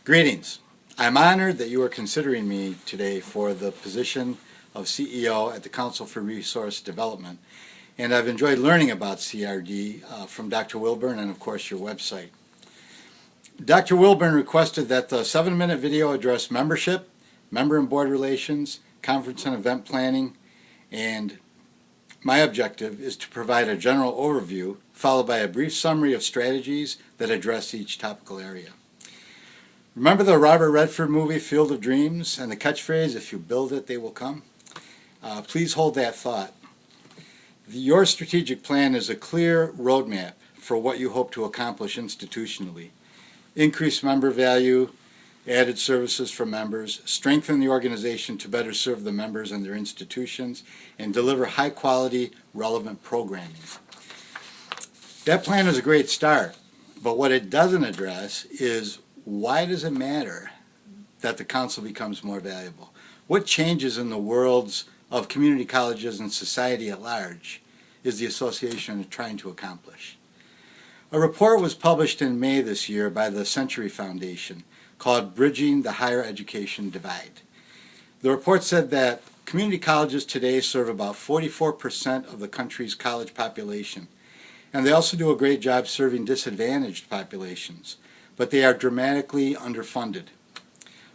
Greetings. I'm honored that you are considering me today for the position of CEO at the Council for Resource Development, and I've enjoyed learning about CRD from Dr. Wilburn and, of course, your website. Dr. Wilburn requested that the 7-minute video address membership, member and board relations, conference and event planning, and my objective is to provide a general overview followed by a brief summary of strategies that address each topical area. Remember the Robert Redford movie Field of Dreams and the catchphrase, "If you build it, they will come"? Please hold that thought. Your strategic plan is a clear roadmap for what you hope to accomplish institutionally. Increase member value, added services for members, strengthen the organization to better serve the members and their institutions, and deliver high-quality, relevant programming. That plan is a great start, but what it doesn't address is why does it matter that the council becomes more valuable? What changes in the worlds of community colleges and society at large is the association trying to accomplish? A report was published in May this year by the Century Foundation called Bridging the Higher Education Divide. The report said that community colleges today serve about 44% of the country's college population, and they also do a great job serving disadvantaged populations, but they are dramatically underfunded.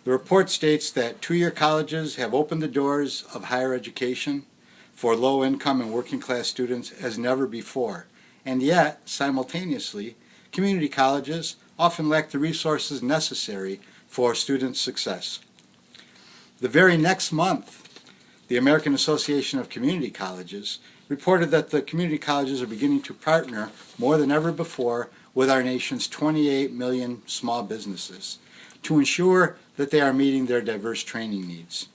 The report states that two-year colleges have opened the doors of higher education for low-income and working-class students as never before, and yet, simultaneously, community colleges often lack the resources necessary for student success. The very next month, the American Association of Community Colleges reported that the community colleges are beginning to partner more than ever before with our nation's 28 million small businesses to ensure that they are meeting their diverse training needs.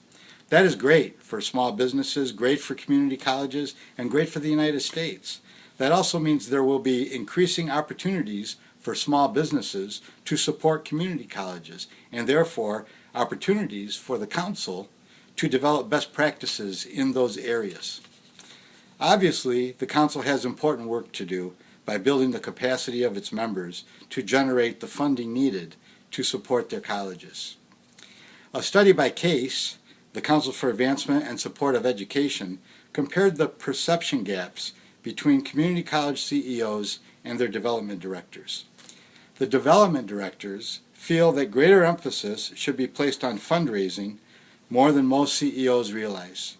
That is great for small businesses, great for community colleges, and great for the United States. That also means there will be increasing opportunities for small businesses to support community colleges, and therefore opportunities for the council to develop best practices in those areas. Obviously, the council has important work to do by building the capacity of its members to generate the funding needed to support their colleges. A study by CASE, the Council for Advancement and Support of Education, compared the perception gaps between community college CEOs and their development directors. The development directors feel that greater emphasis should be placed on fundraising more than most CEOs realize.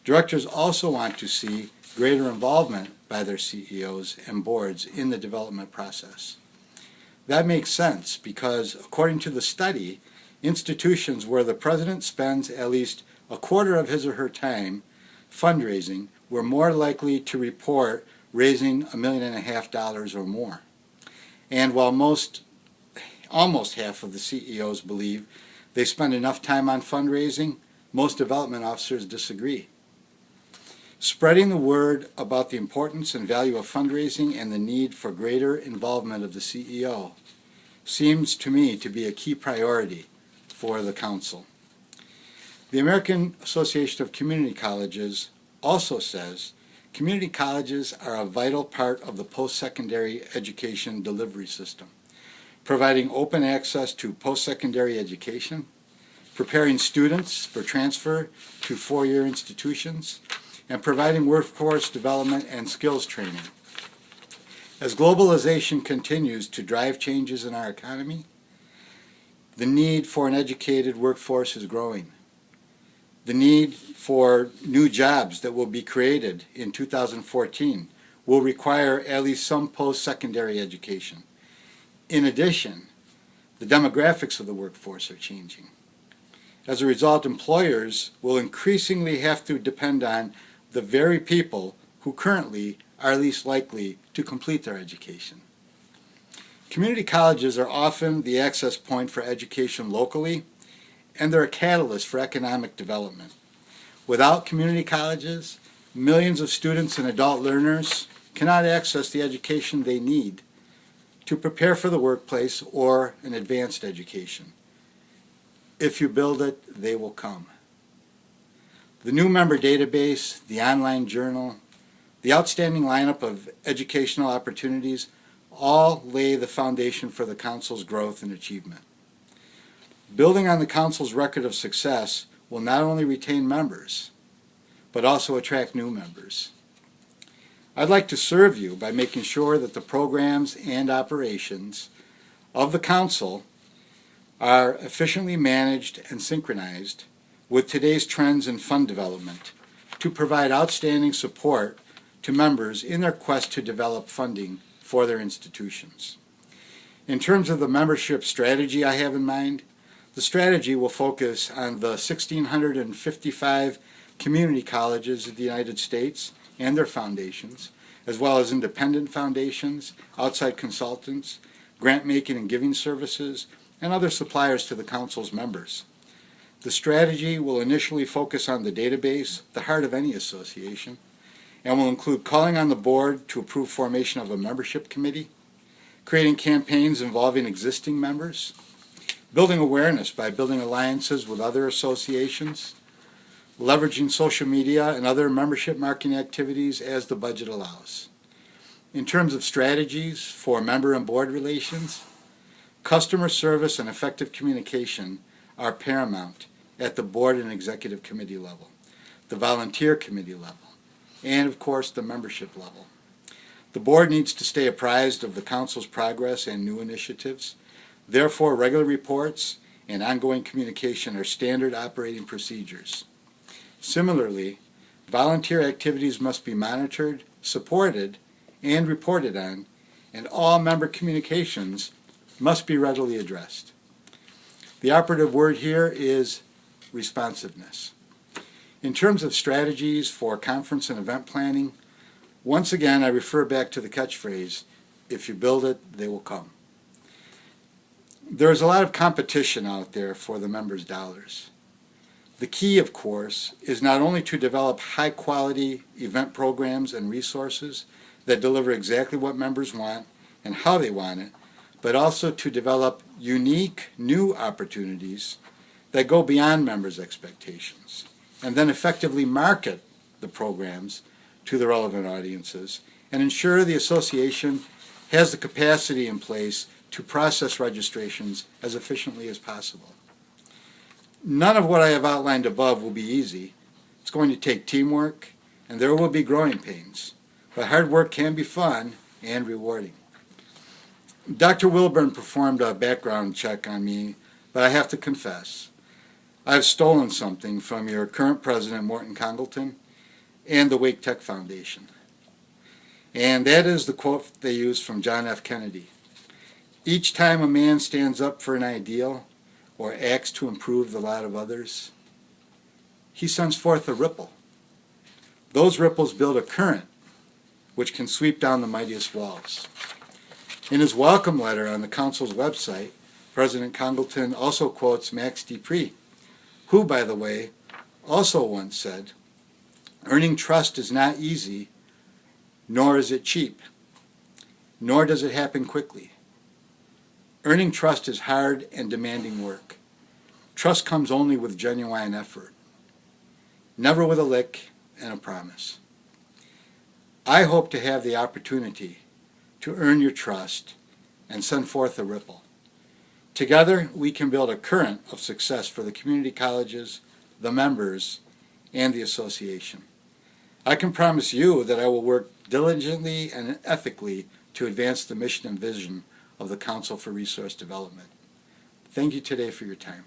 Directors also want to see greater involvement by their CEOs and boards in the development process. That makes sense because, according to the study, institutions where the president spends at least a quarter of his or her time fundraising were more likely to report raising $1.5 million or more. And while almost half of the CEOs believe they spend enough time on fundraising, most development officers disagree. Spreading the word about the importance and value of fundraising and the need for greater involvement of the CEO seems to me to be a key priority for the council. The American Association of Community Colleges also says community colleges are a vital part of the post-secondary education delivery system, providing open access to post-secondary education, preparing students for transfer to four-year institutions, and providing workforce development and skills training. As globalization continues to drive changes in our economy, the need for an educated workforce is growing. The need for new jobs that will be created in 2014 will require at least some post-secondary education. In addition, the demographics of the workforce are changing. As a result, employers will increasingly have to depend on the very people who currently are least likely to complete their education. Community colleges are often the access point for education locally, and they're a catalyst for economic development. Without community colleges, millions of students and adult learners cannot access the education they need to prepare for the workplace or an advanced education. If you build it, they will come. The new member database, the online journal, the outstanding lineup of educational opportunities all lay the foundation for the Council's growth and achievement. Building on the Council's record of success will not only retain members, but also attract new members. I'd like to serve you by making sure that the programs and operations of the Council are efficiently managed and synchronized with today's trends in fund development to provide outstanding support to members in their quest to develop funding for their institutions. In terms of the membership strategy I have in mind, the strategy will focus on the 1,655 community colleges of the United States and their foundations, as well as independent foundations, outside consultants, grant-making and giving services, and other suppliers to the Council's members. The strategy will initially focus on the database, the heart of any association, and will include calling on the board to approve formation of a membership committee, creating campaigns involving existing members, building awareness by building alliances with other associations, leveraging social media and other membership marketing activities as the budget allows. In terms of strategies for member and board relations, customer service and effective communication are paramount at the board and executive committee level, the volunteer committee level, and of course the membership level. The board needs to stay apprised of the Council's progress and new initiatives. Therefore, regular reports and ongoing communication are standard operating procedures. Similarly, volunteer activities must be monitored, supported, and reported on, and all member communications must be readily addressed. The operative word here is responsiveness. In terms of strategies for conference and event planning, once again I refer back to the catchphrase, if you build it, they will come. There's a lot of competition out there for the members' dollars. The key, of course, is not only to develop high-quality event programs and resources that deliver exactly what members want and how they want it, but also to develop unique, new opportunities that go beyond members' expectations, and then effectively market the programs to the relevant audiences and ensure the association has the capacity in place to process registrations as efficiently as possible. None of what I have outlined above will be easy. It's going to take teamwork, and there will be growing pains, but hard work can be fun and rewarding. Dr. Wilburn performed a background check on me, but I have to confess, I've stolen something from your current president, Morton Congleton, and the Wake Tech Foundation. And that is the quote they used from John F. Kennedy. Each time a man stands up for an ideal or acts to improve the lot of others, he sends forth a ripple. Those ripples build a current which can sweep down the mightiest walls. In his welcome letter on the Council's website, President Congleton also quotes Max Dupree, who, by the way, also once said, "Earning trust is not easy, nor is it cheap, nor does it happen quickly. Earning trust is hard and demanding work. Trust comes only with genuine effort, never with a lick and a promise." I hope to have the opportunity to earn your trust and send forth a ripple. Together, we can build a current of success for the community colleges, the members, and the association. I can promise you that I will work diligently and ethically to advance the mission and vision of the Council for Resource Development. Thank you today for your time.